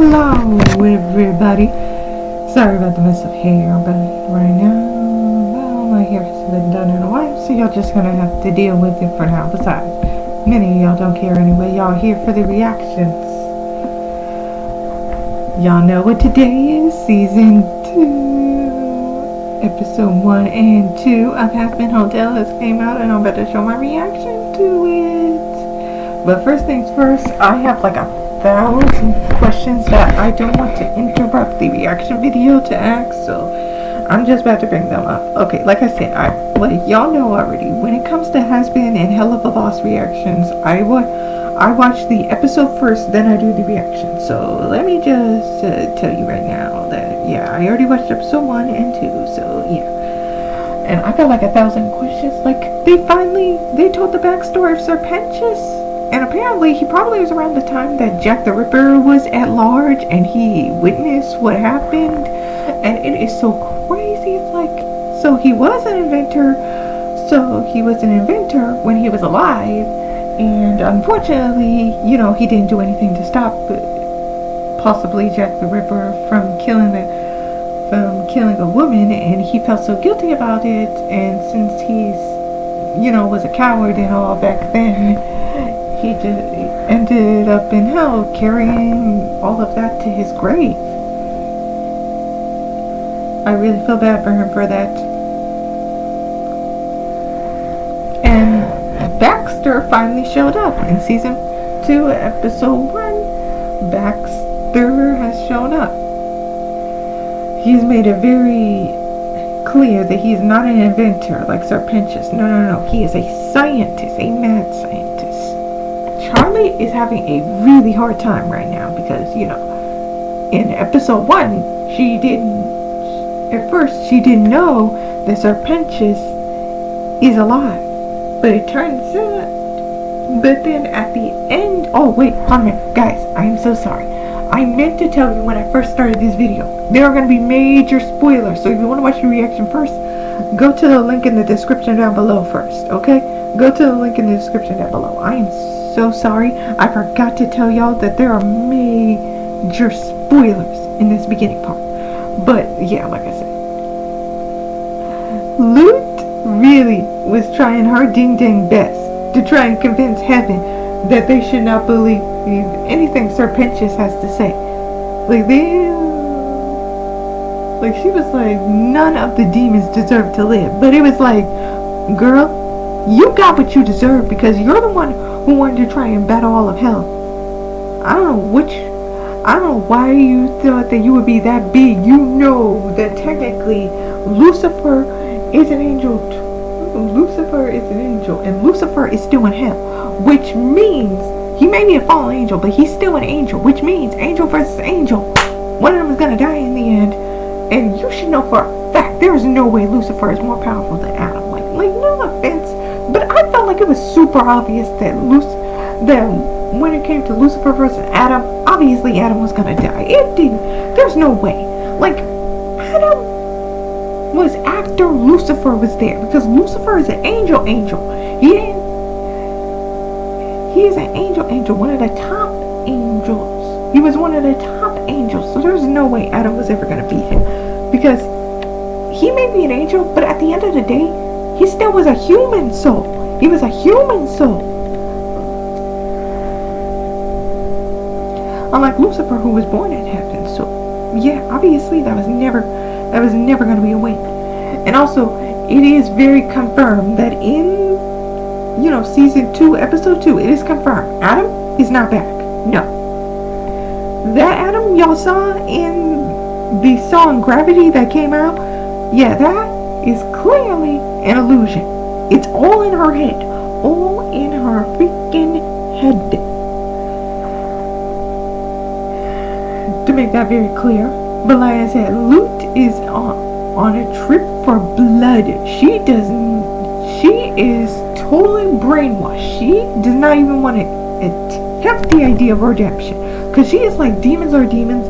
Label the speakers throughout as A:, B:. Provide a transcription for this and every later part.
A: Hello everybody. Sorry about the mess of hair, but right now, well, my hair has been done in a while, so y'all just gonna have to deal with it for now. Besides, many of y'all don't care anyway. Y'all here for the reactions. Y'all know what today is. Season 2, episode 1 and 2 of Hazbin Hotel has came out, and I'm about to show my reaction to it. But first things first, I have like 1,000 questions that I don't want to interrupt the reaction video to ask, so I'm just about to bring them up. Okay, like I said, y'all know already, when it comes to Hazbin and Hell of a Boss reactions, I watch the episode first, then I do the reaction. So let me just tell you right now that, yeah, I already watched episode 1 and 2, so yeah. And I got like 1,000 questions. Like, they told the backstory of Serpentius. And apparently, he probably was around the time that Jack the Ripper was at large and he witnessed what happened. And it is so crazy. It's like, so he was an inventor. So he was an inventor when he was alive. And unfortunately, you know, he didn't do anything to stop possibly Jack the Ripper from killing a woman. And he felt so guilty about it. And since he's, you know, was a coward and all back then, he just ended up in hell, carrying all of that to his grave. I really feel bad for him for that. And Baxter finally showed up in season 2, episode 1. Baxter has shown up. He's made it very clear that he's not an inventor like Serpentius. No. He is a scientist, a mad scientist. Charlie is having a really hard time right now because, you know, in episode 1, at first she didn't know that Serpentius is alive. But it turns out, but then at the end, oh wait, hold on a minute, guys, I am so sorry. I meant to tell you when I first started this video, there are going to be major spoilers, so if you want to watch the reaction first, go to the link in the description down below first, okay? Go to the link in the description down below. I am so sorry, I forgot to tell y'all that there are major spoilers in this beginning part. But yeah, like I said, Loot really was trying her ding-dang best to try and convince Heaven that they should not believe anything Serpentius has to say. Like she was like, none of the demons deserve to live. But it was like, girl, you got what you deserve because you're the one who wanted to try and battle all of hell. I don't know why you thought that you would be that big. You know that technically Lucifer is an angel. Lucifer is an angel, and Lucifer is still in hell, which means he may be a fallen angel, but he's still an angel, which means angel versus angel, one of them is gonna die in the end. And you should know for a fact there is no way Lucifer is more powerful than Adam. Like no offense, but I felt like it was super obvious that when it came to Lucifer versus Adam, obviously Adam was gonna die. It didn't. There's no way. Like, Adam was after Lucifer was there because Lucifer is an angel. He is an angel, one of the top angels. He was one of the top angels, so there's no way Adam was ever gonna beat him because he may be an angel, but at the end of the day, he still was a human soul. He was a human soul. Unlike Lucifer, who was born in heaven. So yeah, obviously that was never going to be a win. And also, it is very confirmed that in, you know, season 2, episode 2, it is confirmed Adam is not back. No, that Adam y'all saw in the song Gravity that came out, yeah, that is clearly an illusion. It's all in her head, all in her freaking head. To make that very clear, but like I said, Loot is on a trip for blood. She is totally brainwashed. She does not even want to attempt the idea of redemption, because she is like, demons are demons.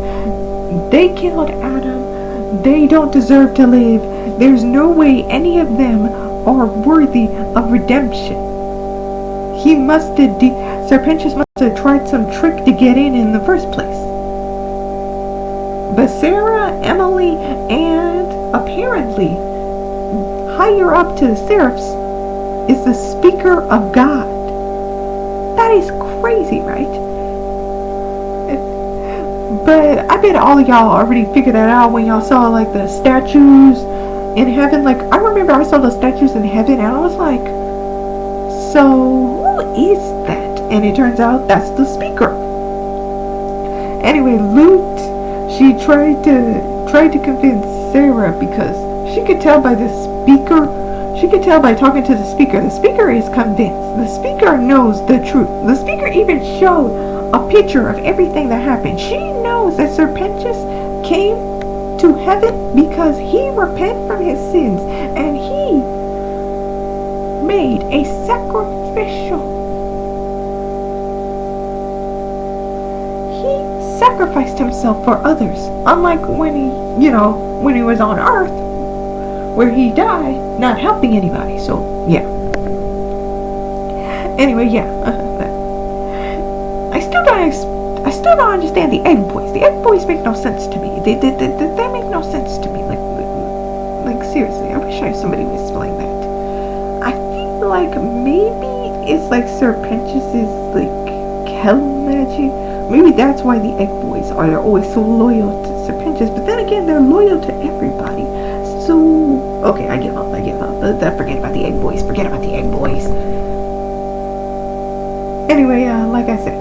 A: They killed Adam. They don't deserve to live. There's no way any of them are worthy of redemption. Serpentius must have tried some trick to get in the first place. But Sarah, Emily, and apparently higher up to the seraphs is the speaker of God. That is crazy, right? But I bet all of y'all already figured that out when y'all saw like the statues in heaven. Like, I remember I saw the statues in heaven and I was like, so who is that? And it turns out that's the speaker. Anyway, Lute, she tried to convince Sarah because she could tell by the speaker. She could tell by talking to the speaker. The speaker is convinced. The speaker knows the truth. The speaker even showed a picture of everything that happened. She knows that Serpentius came to heaven because he repented from his sins and he made a sacrificial. He sacrificed himself for others. Unlike when he was on earth, where he died not helping anybody. So yeah. Anyway, yeah. I still don't understand the egg boys. The egg boys make no sense to me. They make no sense to me. Like seriously, I wish somebody would explain that. I feel like maybe it's like Serpentius's like hell magic. Maybe that's why the egg boys are always so loyal to Serpentius. But then again, they're loyal to everybody. So okay, I give up. Forget about the egg boys. Forget about the egg boys. Anyway, like I said,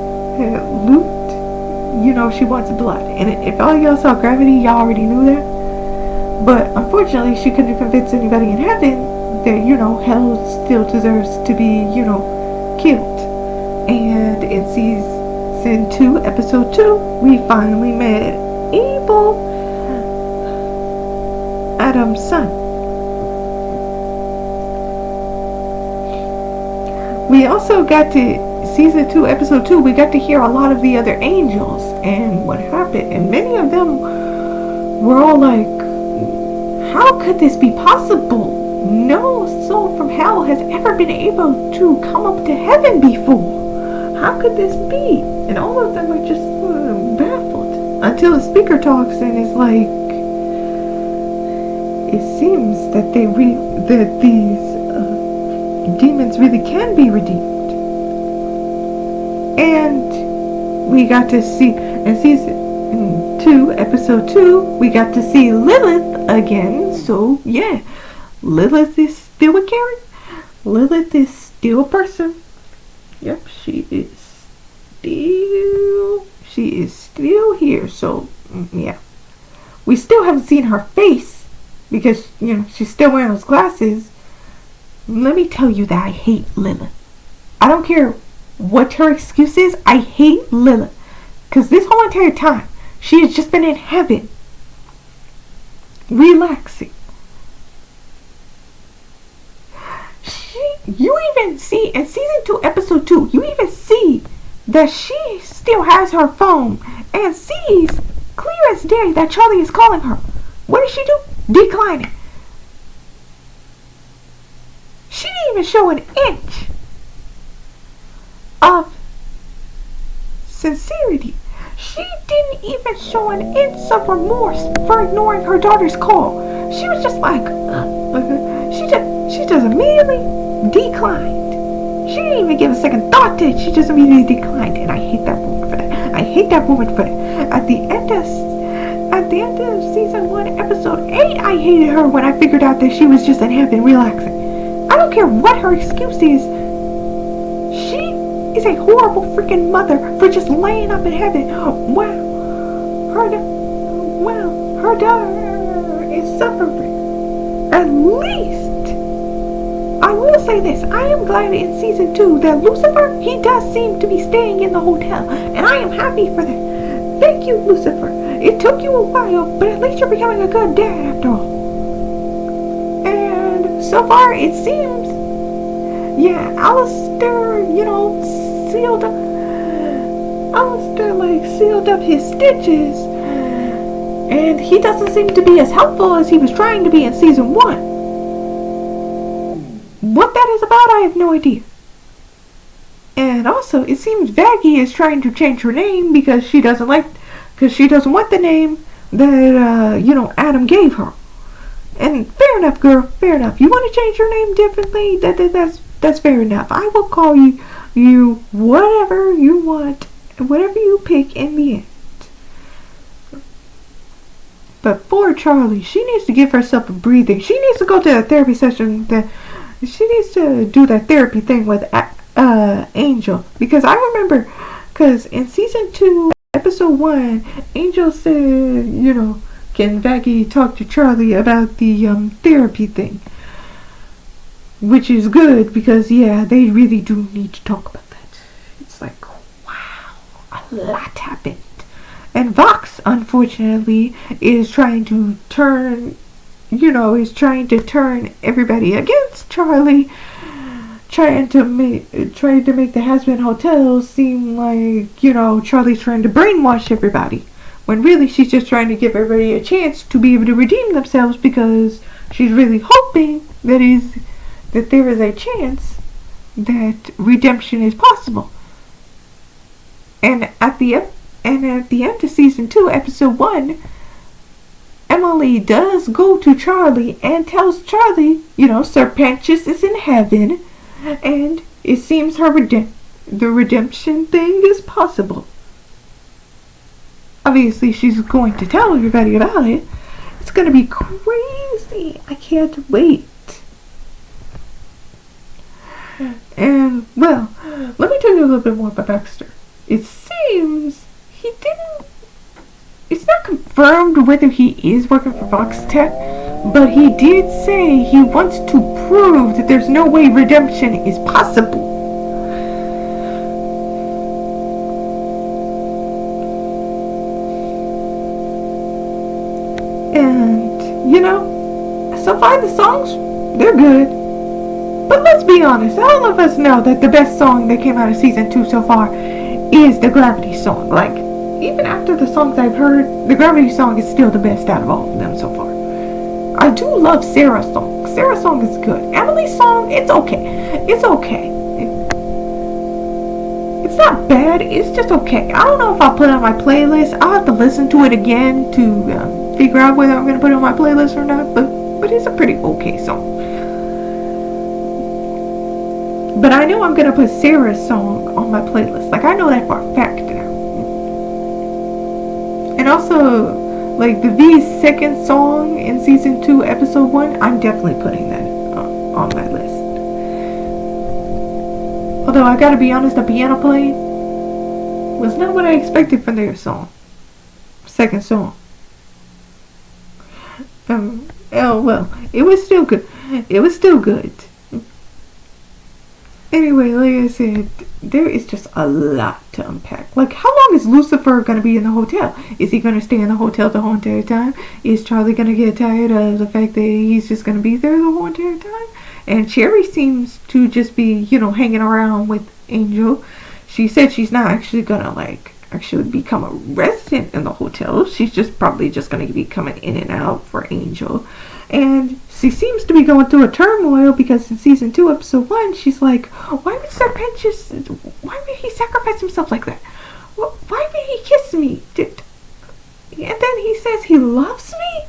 A: Lute, she wants blood. And if all y'all saw Gravity, y'all already knew that. But unfortunately, she couldn't convince anybody in heaven that, hell still deserves to be, killed. And in season 2, episode 2, we finally met Abel, Adam's son. We also got to season 2, episode 2, we got to hear a lot of the other angels and what happened. And many of them were all like, how could this be possible? No soul from hell has ever been able to come up to heaven before. How could this be? And all of them are just baffled. Until the speaker talks and is like, it seems that these demons really can be redeemed. And we got to see in season 2, episode 2, we got to see Lilith again. So yeah, Lilith is still a character. Lilith is still a person. Yep, she is still here. So yeah, we still haven't seen her face because she's still wearing those glasses. Let me tell you that I hate Lilith. I don't care what her excuse is. I hate Lilith. Because this whole entire time, she has just been in heaven. Relaxing. You even see, in season 2, episode 2, you even see that she still has her phone and sees clear as day that Charlie is calling her. What does she do? Decline it. She didn't even show an inch of sincerity. She didn't even show an inch of remorse for ignoring her daughter's call. She was just like, she just immediately declined. She didn't even give a second thought to it. She just immediately declined. And I hate that woman for that. I hate that woman for that. At the end of season 1, episode 8, I hated her when I figured out that she was just in heaven relaxing. I don't care what her excuse is. She is a horrible freaking mother for just laying up in heaven. Her daughter is suffering. At least, I will say this. I am glad in season 2 that Lucifer, he does seem to be staying in the hotel. And I am happy for that. Thank you, Lucifer. It took you a while, but at least you're becoming a good dad after all. So far, it seems, Alistair, sealed up his stitches, and he doesn't seem to be as helpful as he was trying to be in season 1. What that is about, I have no idea. And also, it seems Vaggie is trying to change her name because she doesn't want the name that Adam gave her. And fair enough, girl. Fair enough. You want to change your name differently? That's fair enough. I will call you whatever you want, whatever you pick in the end. But for Charlie, she needs to give herself a breathing. She needs to go to a therapy session. She needs to do that therapy thing with Angel. Because I remember, because in season 2, episode 1, Angel said, can Vaggie talk to Charlie about the therapy thing? Which is good because, yeah, they really do need to talk about that. It's like, wow, a lot happened. And Vox, unfortunately, is trying to turn everybody against Charlie, trying to make the hazbin hotel seem like, Charlie's trying to brainwash everybody. When really she's just trying to give everybody a chance to be able to redeem themselves because she's really hoping that there is a chance that redemption is possible. And at the end of season 2, episode 1, Emily does go to Charlie and tells Charlie, Sir Pentious is in heaven, and it seems the redemption thing is possible. Obviously, she's going to tell everybody about it. It's going to be crazy. I can't wait. And, well, let me tell you a little bit more about Baxter. It seems it's not confirmed whether he is working for Vox Tech, but he did say he wants to prove that there's no way redemption is possible. And, so far the songs, they're good. But let's be honest, all of us know that the best song that came out of season 2 so far is the Gravity song. Like, even after the songs I've heard, the Gravity song is still the best out of all of them so far. I do love Sarah's song. Sarah's song is good. Emily's song, it's okay. It's okay. It's not bad, it's just okay. I don't know if I'll put it on my playlist. I'll have to listen to it again to figure out whether I'm going to put it on my playlist or not, but it's a pretty okay song. But I know I'm going to put Sarah's song on my playlist. Like, I know that for a fact now. And also, like, the V's second song in season 2, episode 1, I'm definitely putting that on my list. Although, I gotta be honest, the piano playing was not what I expected from their song. Second song. Well, it was still good. It was still good. Anyway, like I said, there is just a lot to unpack. Like, how long is Lucifer going to be in the hotel? Is he going to stay in the hotel the whole entire time? Is Charlie going to get tired of the fact that he's just going to be there the whole entire time? And Cherry seems to just be, hanging around with Angel. She said she's not actually going to, actually become a resident in the hotel. She's just probably just going to be coming in and out for Angel. And she seems to be going through a turmoil because in season 2, episode 1, she's like, why would he sacrifice himself like that? Why would he kiss me? And then he says he loves me?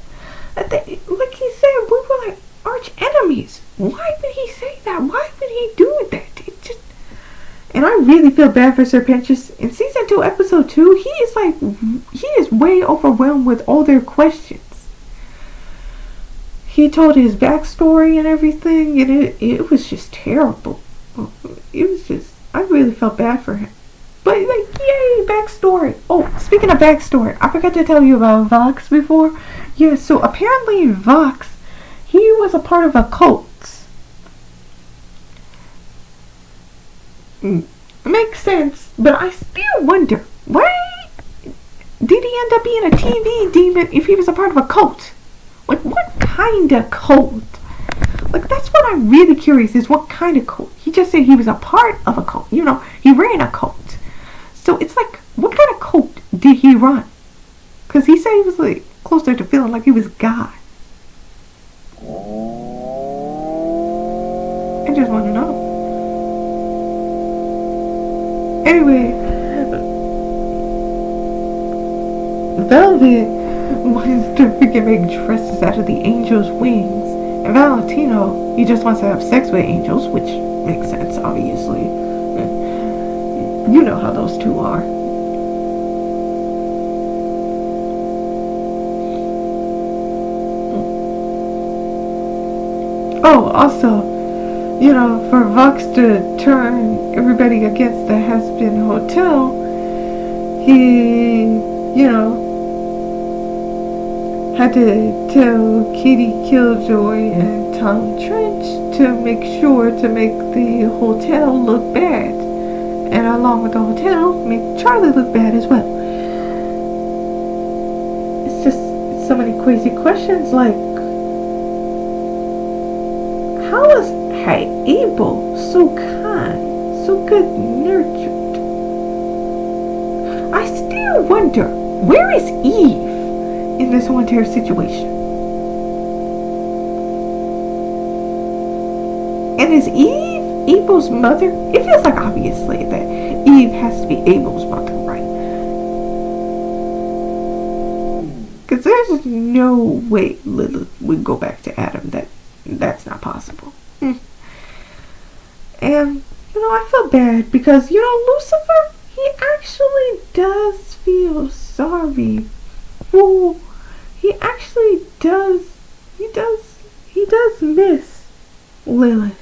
A: Like he said, we were like arch enemies. Why would he say that? Why would he do that? And I really feel bad for Sir Pentious. In season 2, episode 2, he is way overwhelmed with all their questions. He told his backstory and everything, and it was just terrible. It was just, I really felt bad for him. But, yay, backstory. Oh, speaking of backstory, I forgot to tell you about Vox before. Yeah, so apparently Vox, he was a part of a cult. Makes sense, but I still wonder, why did he end up being a TV demon if he was a part of a cult? Like, what kind of cult? Like, that's what I'm really curious is, what kind of cult? He just said he was a part of a cult. He ran a cult. So it's like, what kind of cult did he run? Because he said he was, closer to feeling like he was God. I just want to know. Anyway, Monster freaking make dresses out of the angel's wings. And Valentino, he just wants to have sex with angels, which makes sense, obviously. You know how those two are. Oh, also, for Vox to turn everybody against the Hazbin Hotel, he, had to tell Kitty Killjoy and Tom Trench to make sure to make the hotel look bad. And along with the hotel, make Charlie look bad as well. It's just so many crazy questions, like, how is Abel so kind, so good nurtured? I still wonder, where is Eve in this whole entire situation? And is Eve Abel's mother? It feels like obviously that Eve has to be Abel's mother, right? Because there's no way Lilith would go back to Adam. That's not possible. And, I feel bad because, Lucifer, he actually does feel sorry. Well, he actually does, he does miss Lilith.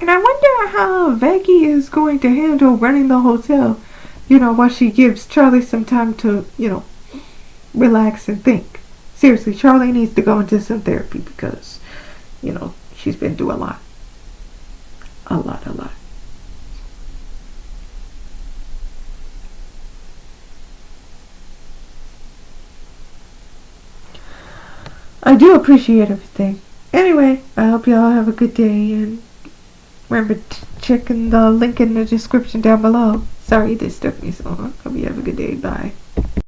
A: And I wonder how Becky is going to handle running the hotel, while she gives Charlie some time to, relax and think. Seriously, Charlie needs to go into some therapy because, she's been through a lot. A lot. I do appreciate everything. Anyway, I hope y'all have a good day, and remember checking the link in the description down below. Sorry this took me so long. Hope you have a good day. Bye.